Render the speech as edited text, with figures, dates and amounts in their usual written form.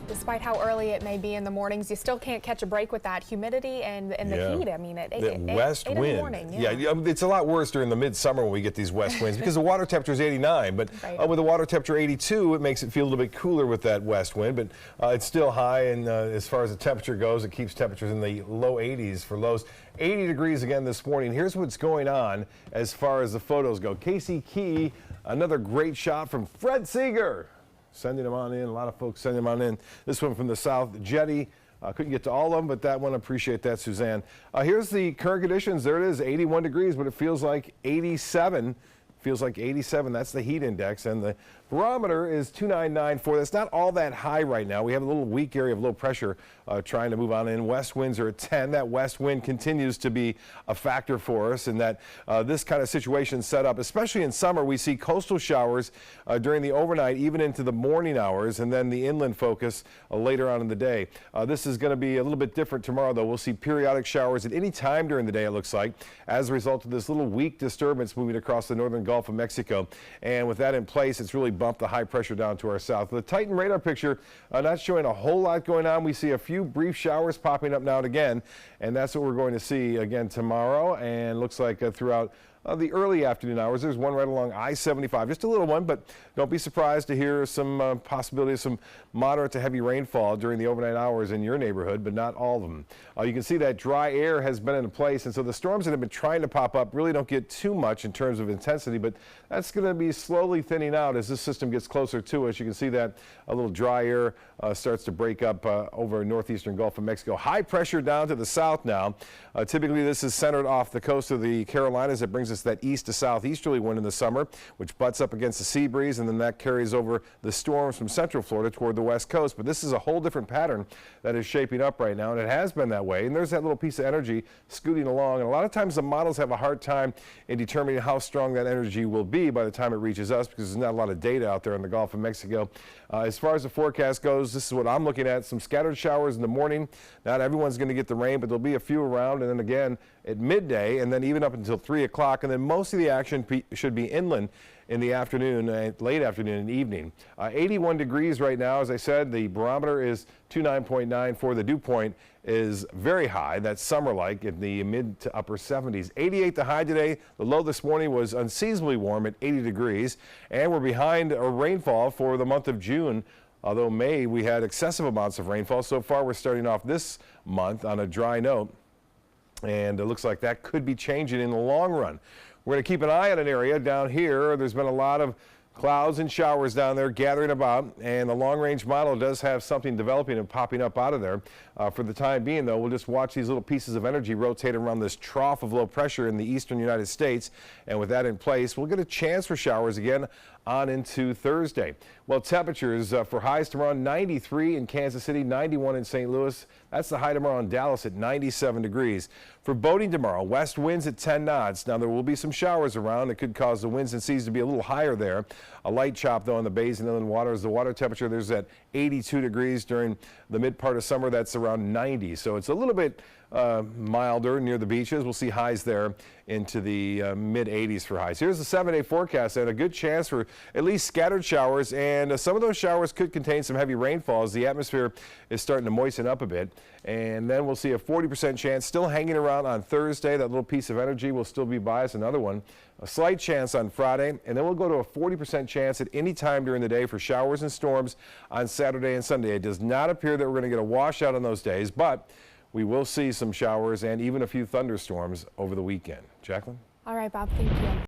Despite how early it may be in the mornings, you still can't catch a break with that humidity and the heat. I mean, at west 8 wind. in the morning. Yeah, it's a lot worse during the midsummer when we get these west winds because the water temperature is 89. But with the water temperature 82, it makes it feel a little bit cooler with that west wind. But it's still high, and as far as the temperature goes, it keeps temperatures in the low 80s for lows. 80 degrees again this morning. Here's what's going on as far as the photos go. Casey Key, another great shot from Fred Seeger. Sending them on in. A lot of folks sending them on in. This one from the South Jetty. Couldn't get to all of them, but that one, appreciate that, Suzanne. Here's the current conditions. There it is, 81 degrees, but it feels like 87. Feels like 87. That's the heat index, and the barometer is 2994. That's not all that high right now. We have a little weak area of low pressure trying to move on in. West winds are at 10. That west wind continues to be a factor for us, and that this kind of situation set up, especially in summer. We see coastal showers during the overnight, even into the morning hours, and then the inland focus later on in the day. This is going to be a little bit different tomorrow, though. We'll see periodic showers at any time during the day, it looks like, as a result of this little weak disturbance moving across the northern Gulf of Mexico. And with that in place, it's really bumped the high pressure down to our south. The Titan radar picture not showing a whole lot going on. We see a few brief showers popping up now and again, and that's what we're going to see again tomorrow, and looks like throughout the early afternoon hours. There's one right along I-75, just a little one, but don't be surprised to hear some possibility of some moderate to heavy rainfall during the overnight hours in your neighborhood, but not all of them. You can see that dry air has been in place, and so the storms that have been trying to pop up really don't get too much in terms of intensity, but that's going to be slowly thinning out as this system gets closer to us. You can see that a little dry air starts to break up over northeastern Gulf of Mexico. High pressure down to the south now. Typically this is centered off the coast of the Carolinas. It brings us that east to southeasterly wind in the summer, which butts up against the sea breeze, and then that carries over the storms from central Florida toward the west coast. But this is a whole different pattern that is shaping up right now, and it has been that way. And there's that little piece of energy scooting along, and a lot of times the models have a hard time in determining how strong that energy will be by the time it reaches us, because there's not a lot of data out there in the Gulf of Mexico. As far as the forecast goes, this is what I'm looking at. Some scattered showers in the morning. Not everyone's going to get the rain, but there'll be a few around, and then again at midday, and then even up until 3 o'clock, and then most of the action should be inland in the afternoon, late afternoon and evening. 81 degrees right now. As I said, the barometer is 29.94. The dew point is very high. That's summer-like in the mid to upper 70s. 88 the high today. The low this morning was unseasonably warm at 80 degrees. And we're behind a rainfall for the month of June. Although May, we had excessive amounts of rainfall. So far, we're starting off this month on a dry note. And it looks like that could be changing in the long run. We're going to keep an eye on an area down here. There's been a lot of clouds and showers down there gathering about, and the long-range model does have something developing and popping up out of there. For the time being, though, we'll just watch these little pieces of energy rotate around this trough of low pressure in the eastern United States, and with that in place, we'll get a chance for showers again on into Thursday. Well, temperatures for highs tomorrow, 93 in Kansas City, 91 in St. Louis. That's the high tomorrow in Dallas at 97 degrees. For boating tomorrow, west winds at 10 knots. Now, there will be some showers around that could cause the winds and seas to be a little higher there. A light chop, though, in the bays and inland waters. The water temperature, there's at 82 degrees during the mid part of summer. That's around 90. So it's a little bit milder near the beaches. We'll see highs there into the mid 80s for highs. Here's the 7-day forecast, and a good chance for at least scattered showers, and some of those showers could contain some heavy rainfall as the atmosphere is starting to moisten up a bit. And then we'll see a 40% chance still hanging around on Thursday. That little piece of energy will still be by us. Another one, a slight chance on Friday, and then we'll go to a 40% chance at any time during the day for showers and storms on Saturday and Sunday. It does not appear that we're going to get a washout on those days, but we will see some showers and even a few thunderstorms over the weekend. Jacqueline? All right, Bob, thank you.